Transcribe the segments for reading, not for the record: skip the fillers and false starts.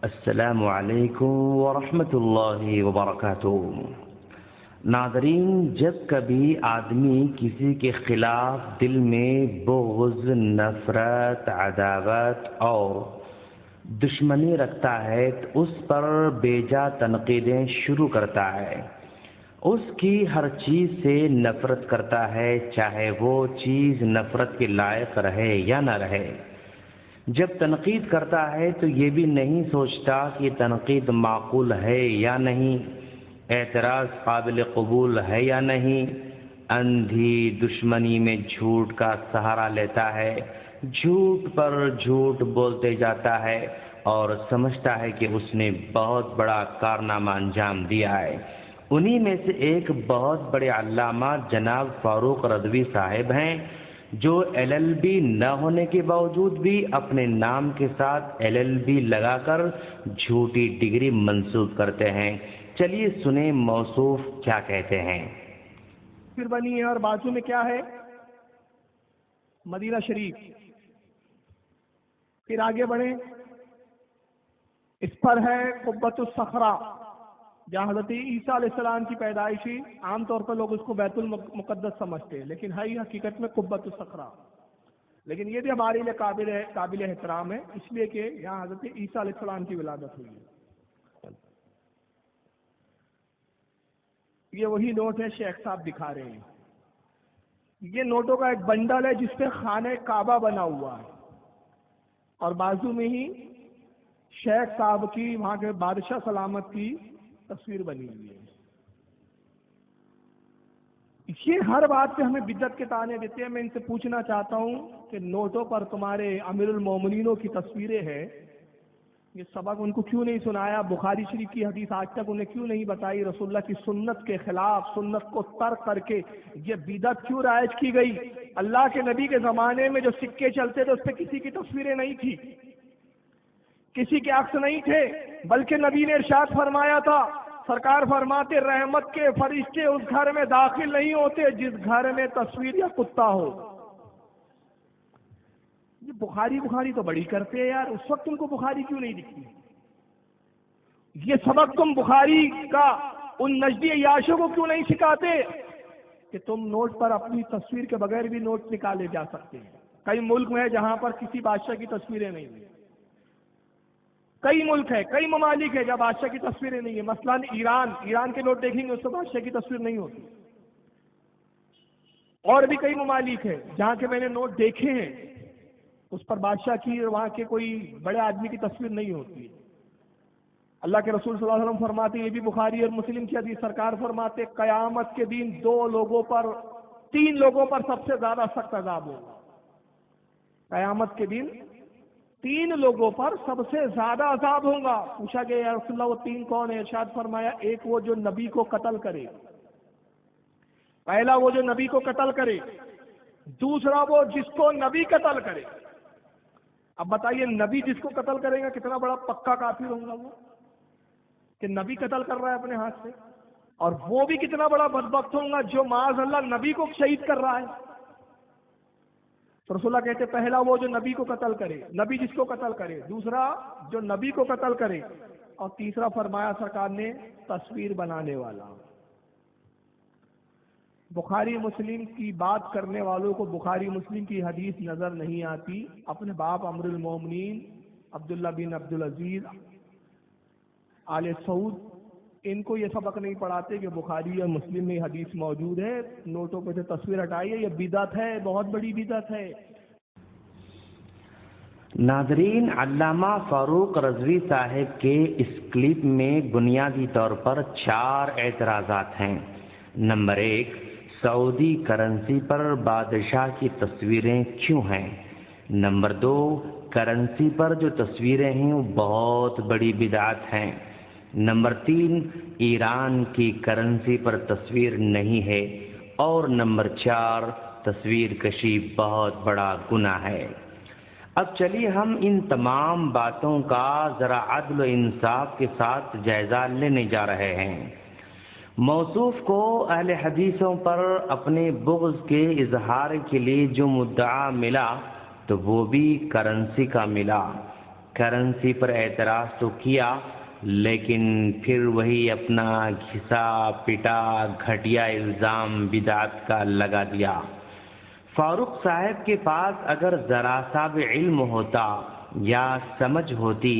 السلام علیکم ورحمۃ اللہ وبرکاتہ۔ ناظرین، جب کبھی آدمی کسی کے خلاف دل میں بغض، نفرت، عداوت اور دشمنی رکھتا ہے تو اس پر بیجا تنقیدیں شروع کرتا ہے، اس کی ہر چیز سے نفرت کرتا ہے، چاہے وہ چیز نفرت کے لائق رہے یا نہ رہے۔ جب تنقید کرتا ہے تو یہ بھی نہیں سوچتا کہ تنقید معقول ہے یا نہیں، اعتراض قابل قبول ہے یا نہیں۔ اندھی دشمنی میں جھوٹ کا سہارا لیتا ہے، جھوٹ پر جھوٹ بولتے جاتا ہے اور سمجھتا ہے کہ اس نے بہت بڑا کارنامہ انجام دیا ہے۔ انہی میں سے ایک بہت بڑے علامہ جناب فاروق رضوی صاحب ہیں، جو LLB نہ ہونے کے باوجود بھی اپنے نام کے ساتھ LLB لگا کر جھوٹی ڈگری منسوب کرتے ہیں۔ چلیے سنیں موصوف کیا کہتے ہیں۔ پھر بنی ہے اور بازو میں کیا ہے؟ مدینہ شریف۔ پھر آگے بڑھیں، اس پر ہے قبۃ الصخرہ، جہاں حضرت عیسیٰ علیہ السلام کی پیدائش ہوئی۔ عام طور پر لوگ اس کو بیت المقدس سمجھتے ہیں، لیکن ہے حقیقت میں قبۃ الصخرہ۔ لیکن یہ بھی ہمارے لیے قابل احترام ہے، اس لیے کہ یہاں حضرت عیسیٰ علیہ السلام کی ولادت ہوئی ہے۔ یہ وہی نوٹ ہے شیخ صاحب دکھا رہے ہیں۔ یہ نوٹوں کا ایک بنڈل ہے جس پہ خانہ کعبہ بنا ہوا ہے، اور بازو میں ہی شیخ صاحب کی، وہاں کے بادشاہ سلامت کی تصویر بنی ہوئی ہے۔ یہ ہر بات پہ ہمیں بدعت کے طعنے دیتے ہیں۔ میں ان سے پوچھنا چاہتا ہوں کہ نوٹوں پر تمہارے امیر المومنینوں کی تصویریں ہیں، یہ سبق ان کو کیوں نہیں سنایا؟ بخاری شریف کی حدیث آج تک انہیں کیوں نہیں بتائی؟ رسول اللہ کی سنت کے خلاف، سنت کو ترک کر کے یہ بدعت کیوں رائج کی گئی؟ اللہ کے نبی کے زمانے میں جو سکے چلتے تھے اس پہ کسی کی تصویریں نہیں تھی، کسی کے عکس نہیں تھے، بلکہ نبی نے ارشاد فرمایا تھا، سرکار فرماتے رحمت کے فرشتے اس گھر میں داخل نہیں ہوتے جس گھر میں تصویر یا کتا ہو۔ یہ بخاری تو بڑی کرتے ہیں یار، اس وقت تم کو بخاری کیوں نہیں دکھتی؟ یہ سبق تم بخاری کا ان نجدی عیاشوں کو کیوں نہیں سکھاتے کہ تم نوٹ پر اپنی تصویر کے بغیر بھی نوٹ نکالے جا سکتے ہیں؟ کئی ملک میں جہاں پر کسی بادشاہ کی تصویریں نہیں ہیں، کئی ملک ہے، کئی ممالک ہے جہاں بادشاہ کی تصویریں نہیں ہیں۔ مثلا ایران کے نوٹ دیکھیں گے اس میں بادشاہ کی تصویر نہیں ہوتی۔ اور بھی کئی ممالک ہے جہاں کے میں نے نوٹ دیکھے ہیں، اس پر بادشاہ کی اور وہاں کے کوئی بڑے آدمی کی تصویر نہیں ہوتی۔ اللہ کے رسول صلی اللہ علیہ وسلم فرماتے، یہ بھی بخاری اور مسلم کی حدیث، سرکار فرماتے قیامت کے دن تین لوگوں پر سب سے زیادہ سخت عذاب ہوگا۔ قیامت کے دن 3 لوگوں پر سب سے زیادہ عذاب ہوگا۔ پوچھا گیا یا رسول اللہ وہ 3 کون ہیں؟ ارشاد فرمایا، ایک وہ جو نبی کو قتل کرے، پہلا وہ جو نبی کو قتل کرے، دوسرا وہ جس کو نبی قتل کرے۔ اب بتائیے نبی جس کو قتل کرے گا کتنا بڑا پکا کافر ہوگا وہ، کہ نبی قتل کر رہا ہے اپنے ہاتھ سے، اور وہ بھی کتنا بڑا بدبخت ہوگا جو معاذ اللہ نبی کو شہید کر رہا ہے۔ تو رسول اللہ کہتے پہلا وہ جو نبی کو قتل کرے، نبی جس کو قتل کرے، دوسرا جو نبی کو قتل کرے، اور تیسرا فرمایا سرکار نے تصویر بنانے والا۔ بخاری مسلم کی بات کرنے والوں کو بخاری مسلم کی حدیث نظر نہیں آتی، اپنے باپ امیر المومنین عبداللہ بن عبدالعزیز آل سعود ان کو یہ سبق نہیں پڑھاتے کہ بخاری اور مسلم میں حدیث موجود ہے، نوٹوں پہ سے تصویر ہٹائیے، یہ بدعت ہے، بہت بڑی بدعت ہے۔ ناظرین، علامہ فاروق رضوی صاحب کے اس کلپ میں بنیادی طور پر 4 اعتراضات ہیں۔ نمبر 1، سعودی کرنسی پر بادشاہ کی تصویریں کیوں ہیں؟ نمبر 2، کرنسی پر جو تصویریں ہیں وہ بہت بڑی بدعت ہیں۔ نمبر 3، ایران کی کرنسی پر تصویر نہیں ہے۔ اور نمبر 4، تصویر کشی بہت بڑا گناہ ہے۔ اب چلیے ہم ان تمام باتوں کا ذرا عدل و انصاف کے ساتھ جائزہ لینے جا رہے ہیں۔ موصوف کو اہل حدیثوں پر اپنے بغض کے اظہار کے لیے جو مدعا ملا تو وہ بھی کرنسی کا ملا۔ کرنسی پر اعتراض تو کیا لیکن پھر وہی اپنا گھسا پٹا گھٹیا الزام بدعت کا لگا دیا۔ فاروق صاحب کے پاس اگر ذرا سا بھی علم ہوتا یا سمجھ ہوتی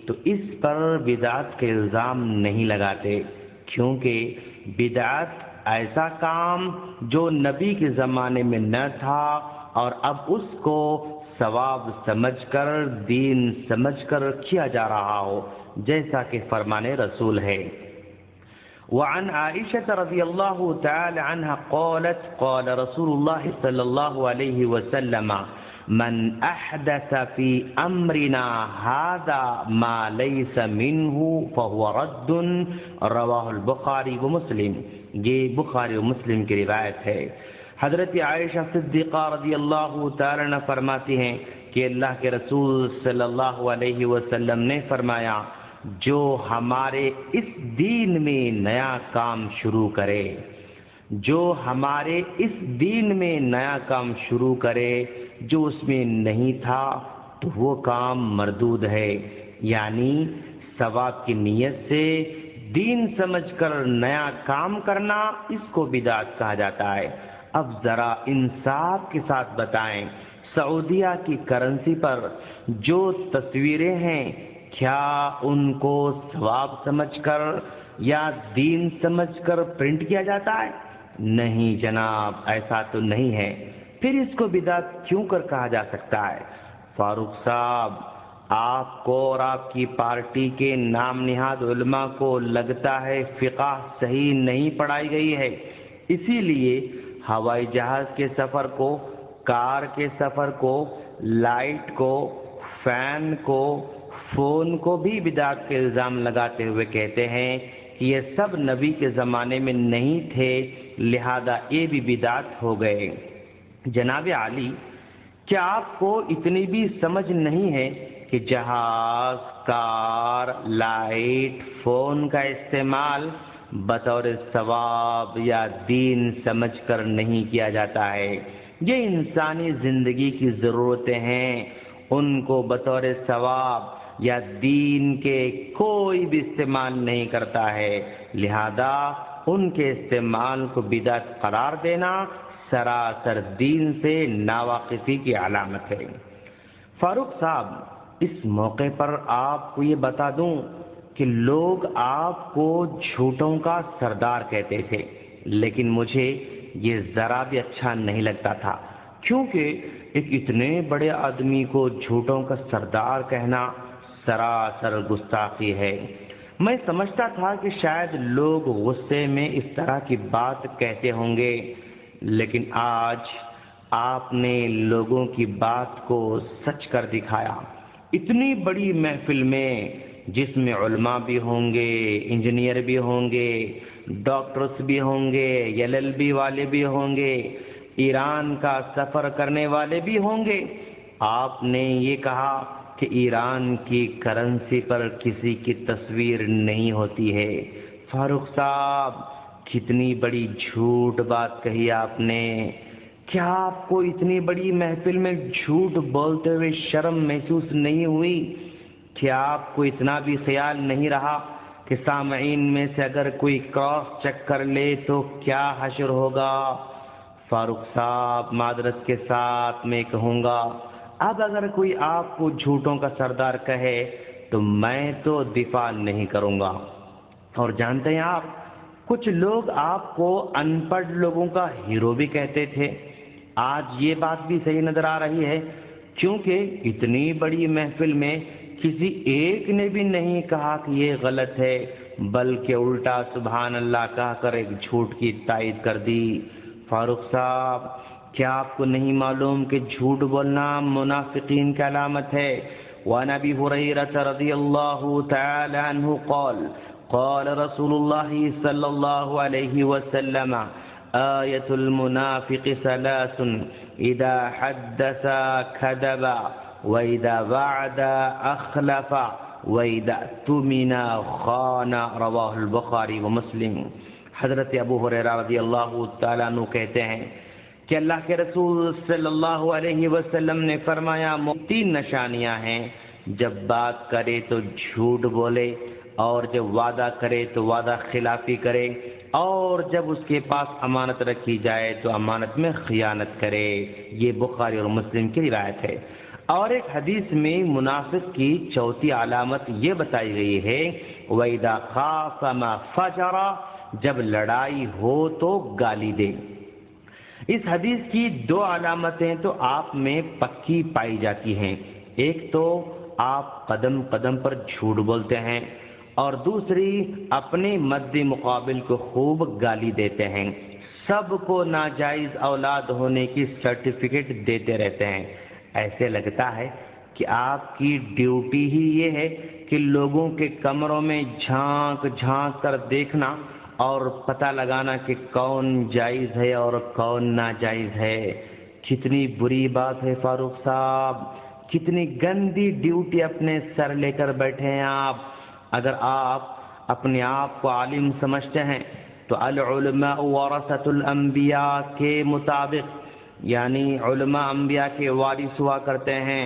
تو اس پر بدعت کے الزام نہیں لگاتے، کیونکہ بدعت ایسا کام جو نبی کے زمانے میں نہ تھا اور اب اس کو ثواب سمجھ کر دین سمجھ کر کیا جا رہا ہو، جیسا کہ فرمان رسول ہے۔ وعن عائشة رضی اللہ تعالی عنہ قالت قال رسول اللہ صلی اللہ علیہ وسلم من احدث فی امرنا هذا ما ليس منه فهو رد، رواہ البخاری ومسلم۔ یہ بخاری و مسلم کی روایت ہے۔ حضرت عائشہ صدیقہ رضی اللہ تعالی عنہ فرماتی ہیں کہ اللہ کے رسول صلی اللہ علیہ وسلم نے فرمایا، جو ہمارے اس دین میں نیا کام شروع کرے، جو ہمارے اس دین میں نیا کام شروع کرے جو اس میں نہیں تھا تو وہ کام مردود ہے، یعنی ثواب کی نیت سے دین سمجھ کر نیا کام کرنا، اس کو بدعت کہا جاتا ہے۔ اب ذرا انصاف کے ساتھ بتائیں، سعودیہ کی کرنسی پر جو تصویریں ہیں کیا ان کو ثواب سمجھ کر یا دین سمجھ کر پرنٹ کیا جاتا ہے؟ نہیں جناب، ایسا تو نہیں ہے، پھر اس کو بدعت کیوں کر کہا جا سکتا ہے؟ فاروق صاحب، آپ کو اور آپ کی پارٹی کے نام نہاد علماء کو لگتا ہے فقہ صحیح نہیں پڑھائی گئی ہے، اسی لیے ہوائی جہاز کے سفر کو، کار کے سفر کو، لائٹ کو، فین کو، فون کو بھی بدعت کے الزام لگاتے ہوئے کہتے ہیں کہ یہ سب نبی کے زمانے میں نہیں تھے، لہذا یہ بھی بدعت ہو گئے۔ جناب عالی، کیا آپ کو اتنی بھی سمجھ نہیں ہے کہ جہاز، کار، لائٹ، فون کا استعمال بطور ثواب یا دین سمجھ کر نہیں کیا جاتا ہے؟ یہ انسانی زندگی کی ضرورتیں ہیں، ان کو بطور ثواب یا دین کے کوئی بھی استعمال نہیں کرتا ہے، لہذا ان کے استعمال کو بدعت قرار دینا سراسر دین سے ناواقفی کی علامت ہے۔ فاروق صاحب، اس موقع پر آپ کو یہ بتا دوں کہ لوگ آپ کو جھوٹوں کا سردار کہتے تھے، لیکن مجھے یہ ذرا بھی اچھا نہیں لگتا تھا، کیونکہ ایک اتنے بڑے آدمی کو جھوٹوں کا سردار کہنا سراسر گستاخی ہے۔ میں سمجھتا تھا کہ شاید لوگ غصے میں اس طرح کی بات کہتے ہوں گے، لیکن آج آپ نے لوگوں کی بات کو سچ کر دکھایا۔ اتنی بڑی محفل میں جس میں علماء بھی ہوں گے، انجینئر بھی ہوں گے، ڈاکٹرز بھی ہوں گے، LLB والے بھی ہوں گے، ایران کا سفر کرنے والے بھی ہوں گے، آپ نے یہ کہا کہ ایران کی کرنسی پر کسی کی تصویر نہیں ہوتی ہے۔ فاروق صاحب، کتنی بڑی جھوٹ بات کہی آپ نے۔ کیا آپ کو اتنی بڑی محفل میں جھوٹ بولتے ہوئے شرم محسوس نہیں ہوئی؟ کیا آپ کو اتنا بھی خیال نہیں رہا کہ سامعین میں سے اگر کوئی کراس چیک کر لے تو کیا حشر ہوگا؟ فاروق صاحب، معذرت کے ساتھ میں کہوں گا، اب اگر کوئی آپ کو جھوٹوں کا سردار کہے تو میں تو دفاع نہیں کروں گا۔ اور جانتے ہیں آپ، کچھ لوگ آپ کو ان پڑھ لوگوں کا ہیرو بھی کہتے تھے، آج یہ بات بھی صحیح نظر آ رہی ہے، کیونکہ اتنی بڑی محفل میں کسی ایک نے بھی نہیں کہا کہ یہ غلط ہے، بلکہ الٹا سبحان اللہ کہہ کر ایک جھوٹ کی تائید کر دی۔ فاروق صاحب، کیا آپ کو نہیں معلوم کہ جھوٹ بولنا منافقین کی علامت ہے؟ وعن ابی ہریرہ رضی اللہ تعالی عنہ قال قال رسول اللہ صلی اللہ علیہ وسلم آیت المنافق ثلاث اذا حدث كذب واذا وعد اخلف واذا اؤتمن خان، رواہ البخاری ومسلم۔ حضرت ابو ہریرہ رضی اللہ تعالیٰ عنہ کہتے ہیں کہ اللہ کے رسول صلی اللہ علیہ وسلم نے فرمایا، تین نشانیاں ہیں جب بات کرے تو جھوٹ بولے، اور جب وعدہ کرے تو وعدہ خلافی کرے، اور جب اس کے پاس امانت رکھی جائے تو امانت میں خیانت کرے۔ یہ بخاری اور مسلم کی روایت ہے۔ اور ایک حدیث میں منافق کی چوتھی علامت یہ بتائی گئی ہے، وَإِذَا خَاصَمَ فَجَرَ، جب لڑائی ہو تو گالی دے۔ اس حدیث کی دو علامتیں تو آپ میں پکی پائی جاتی ہیں، ایک تو آپ قدم قدم پر جھوٹ بولتے ہیں، اور دوسری اپنے مد مقابل کو خوب گالی دیتے ہیں، سب کو ناجائز اولاد ہونے کی سرٹیفکیٹ دیتے رہتے ہیں۔ ایسے لگتا ہے کہ آپ کی ڈیوٹی ہی یہ ہے کہ لوگوں کے کمروں میں جھانک جھانک کر دیکھنا اور پتہ لگانا کہ کون جائز ہے اور کون ناجائز ہے۔ کتنی بری بات ہے فاروق صاحب، کتنی گندی ڈیوٹی اپنے سر لے کر بیٹھے ہیں آپ۔ اگر آپ اپنے آپ کو عالم سمجھتے ہیں تو العلماء ورثۃ الانبیاء کے مطابق، یعنی علماء انبیاء کے وارث ہوا کرتے ہیں،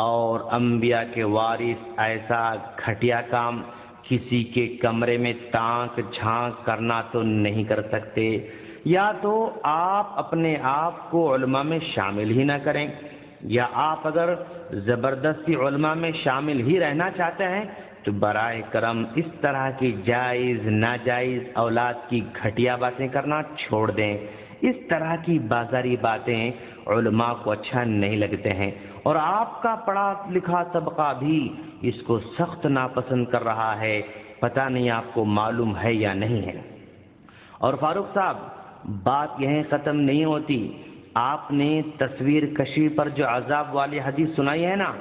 اور انبیاء کے وارث ایسا گھٹیا کام کسی کے کمرے میں تانک جھانک کرنا تو نہیں کر سکتے۔ یا تو آپ اپنے آپ کو علماء میں شامل ہی نہ کریں، یا آپ اگر زبردستی علماء میں شامل ہی رہنا چاہتے ہیں تو براہ کرم اس طرح کی جائز ناجائز اولاد کی گھٹیا باتیں کرنا چھوڑ دیں۔ اس طرح کی بازاری باتیں علماء کو اچھا نہیں لگتے ہیں، اور آپ کا پڑھا لکھا طبقہ بھی اس کو سخت ناپسند کر رہا ہے۔ پتہ نہیں آپ کو معلوم ہے یا نہیں ہے۔ اور فاروق صاحب، بات یہیں ختم نہیں ہوتی۔ آپ نے تصویر کشی پر جو عذاب والی حدیث سنائی ہے نا،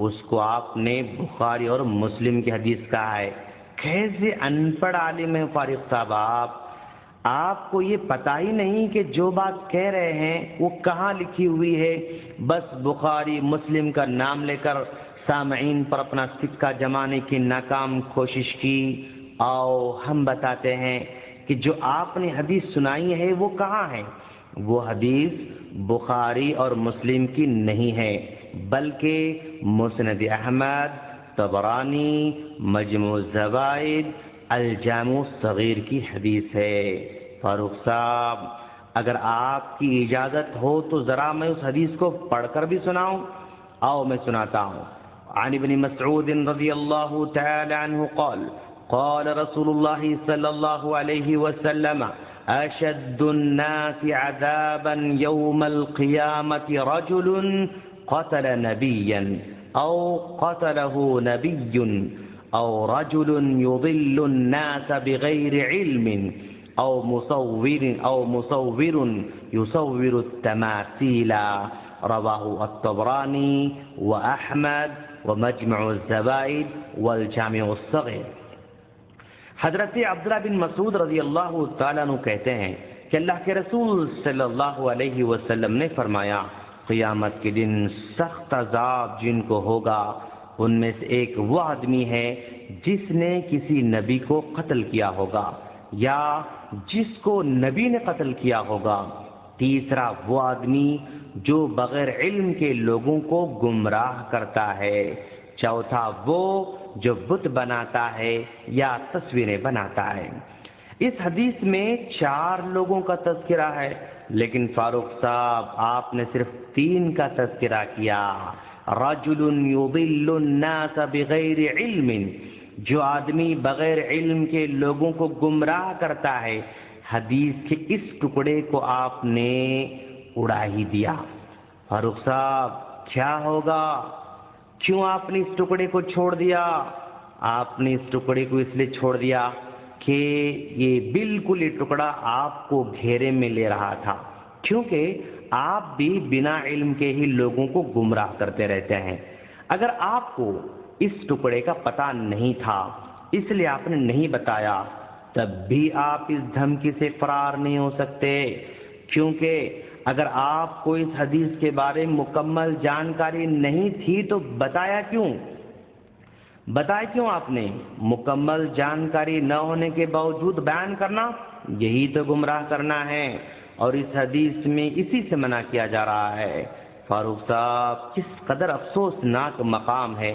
اس کو آپ نے بخاری اور مسلم کی حدیث کہا ہے۔ کیسے ان پڑھ عالم ہیں فاروق صاحب آپ کو یہ پتہ ہی نہیں کہ جو بات کہہ رہے ہیں وہ کہاں لکھی ہوئی ہے، بس بخاری مسلم کا نام لے کر سامعین پر اپنا سکہ جمانے کی ناکام کوشش کی۔ آؤ ہم بتاتے ہیں کہ جو آپ نے حدیث سنائی ہے وہ کہاں ہے۔ وہ حدیث بخاری اور مسلم کی نہیں ہے، بلکہ مسند احمد، طبرانی، مجموع الزوائد، الجامع الصغیر کی حدیث ہے۔ فاروق صاحب، اگر آپ کی اجازت ہو تو ذرا میں اس حدیث کو پڑھ کر بھی سناؤں؟ آؤ میں سناتا ہوں۔ عن ابن مسعود رضی اللہ تعالی عنہ قال قال رسول اللہ صلی اللہ علیہ وسلم اشد الناس عذابا يوم القيامة رجل قتل نبيا او قتله نبي او رجل يضل الناس بغير علم او مصور يصور التماثيل رواه الطبراني واحمد ومجمع الزوائد والجامع الصغير۔ حضرت عبداللہ بن مسعود رضی اللہ تعالیٰ عنہ کہتے ہیں کہ اللہ کے رسول صلی اللہ علیہ وسلم نے فرمایا، قیامت کے دن سخت عذاب جن کو ہوگا ان میں سے ایک وہ آدمی ہے جس نے کسی نبی کو قتل کیا ہوگا یا جس کو نبی نے قتل کیا ہوگا۔ تیسرا وہ آدمی جو بغیر علم کے لوگوں کو گمراہ کرتا ہے۔ چوتھا وہ جو بت بناتا ہے یا تصویریں بناتا ہے۔ اس حدیث میں 4 لوگوں کا تذکرہ ہے، لیکن فاروق صاحب آپ نے صرف 3 کا تذکرہ کیا۔ رجل یضل الناس بغیر علم، جو آدمی بغیر علم کے لوگوں کو گمراہ کرتا ہے۔ حدیث کے اس ٹکڑے کو آپ نے اڑا ہی دیا۔ فاروق صاحب کیا ہوگا؟ کیوں آپ نے اس ٹکڑے کو چھوڑ دیا؟ آپ نے اس ٹکڑے کو اس لیے چھوڑ دیا کہ یہ بالکل یہ ٹکڑا آپ کو گھیرے میں لے رہا تھا، کیونکہ آپ بھی بنا علم کے ہی لوگوں کو گمراہ کرتے رہتے ہیں۔ اگر آپ کو اس ٹکڑے کا پتہ نہیں تھا، اس لیے آپ نے نہیں بتایا، تب بھی آپ اس دھمکی سے فرار نہیں ہو سکتے، کیونکہ اگر آپ کو اس حدیث کے بارے میں مکمل جانکاری نہیں تھی تو بتایا کیوں؟ آپ نے مکمل جانکاری نہ ہونے کے باوجود بیان کرنا، یہی تو گمراہ کرنا ہے، اور اس حدیث میں اسی سے منع کیا جا رہا ہے۔ فاروق صاحب کس قدر افسوسناک مقام ہے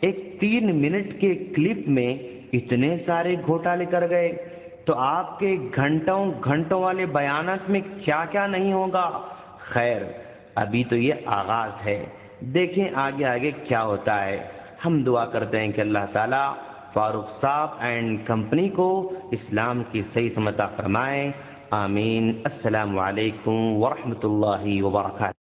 ایک 3 منٹ کے کلپ میں اتنے سارے گھوٹالے کر گئے، تو آپ کے گھنٹوں والے بیانات میں کیا کیا نہیں ہوگا۔ خیر، ابھی تو یہ آغاز ہے، دیکھیں آگے آگے کیا ہوتا ہے۔ ہم دعا کرتے ہیں کہ اللہ تعالیٰ فاروق صاحب اینڈ کمپنی کو اسلام کی صحیح سمجھ عطا فرمائے، آمین۔ السلام علیکم ورحمۃ اللہ وبرکاتہ۔